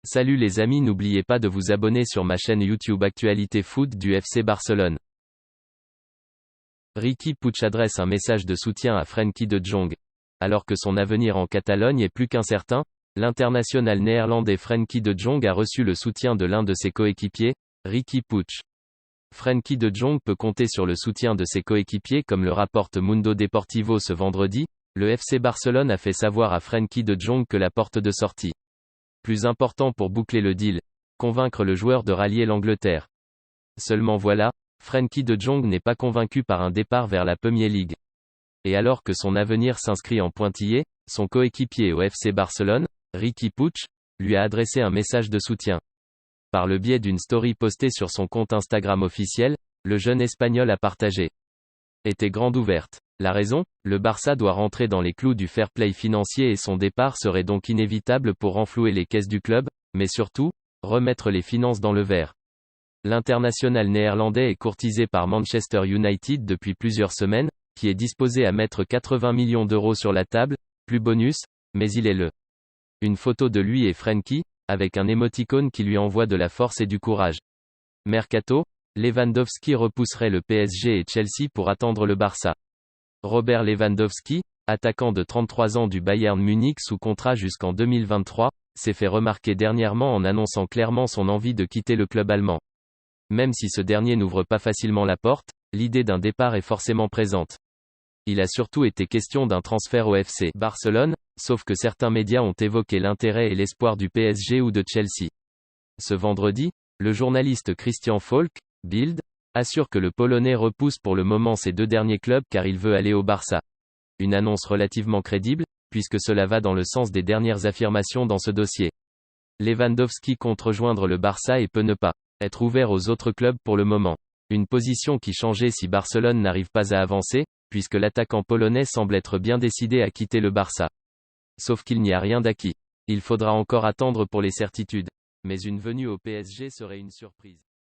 Salut les amis, n'oubliez pas de vous abonner sur ma chaîne YouTube Actualité Foot du FC Barcelone. Riqui Puig adresse un message de soutien à Frenkie de Jong. Alors que son avenir en Catalogne est plus qu'incertain, l'international néerlandais Frenkie de Jong a reçu le soutien de l'un de ses coéquipiers, Riqui Puig. Frenkie de Jong peut compter sur le soutien de ses coéquipiers comme le rapporte Mundo Deportivo ce vendredi. Le FC Barcelone a fait savoir à Frenkie de Jong que la porte de sortie plus important pour boucler le deal, convaincre le joueur de rallier l'Angleterre. Seulement voilà, Frenkie de Jong n'est pas convaincu par un départ vers la Premier League. Et alors que son avenir s'inscrit en pointillé, son coéquipier au FC Barcelone, Riqui Puig, lui a adressé un message de soutien. Par le biais d'une story postée sur son compte Instagram officiel, le jeune Espagnol a partagé. Était grande ouverte. La raison, le Barça doit rentrer dans les clous du fair play financier et son départ serait donc inévitable pour renflouer les caisses du club, mais surtout, remettre les finances dans le vert. L'international néerlandais est courtisé par Manchester United depuis plusieurs semaines, qui est disposé à mettre 80 millions d'euros sur la table, plus bonus, mais il est le. Une photo de lui et Frenkie, avec un émoticône qui lui envoie de la force et du courage. Mercato, Lewandowski repousserait le PSG et Chelsea pour attendre le Barça. Robert Lewandowski, attaquant de 33 ans du Bayern Munich sous contrat jusqu'en 2023, s'est fait remarquer dernièrement en annonçant clairement son envie de quitter le club allemand. Même si ce dernier n'ouvre pas facilement la porte, l'idée d'un départ est forcément présente. Il a surtout été question d'un transfert au FC Barcelone, sauf que certains médias ont évoqué l'intérêt et l'espoir du PSG ou de Chelsea. Ce vendredi, le journaliste Christian Falk, Bild, assure que le Polonais repousse pour le moment ses deux derniers clubs car il veut aller au Barça. Une annonce relativement crédible, puisque cela va dans le sens des dernières affirmations dans ce dossier. Lewandowski compte rejoindre le Barça et peut ne pas être ouvert aux autres clubs pour le moment. Une position qui changeait si Barcelone n'arrive pas à avancer, puisque l'attaquant polonais semble être bien décidé à quitter le Barça. Sauf qu'il n'y a rien d'acquis. Il faudra encore attendre pour les certitudes. Mais une venue au PSG serait une surprise.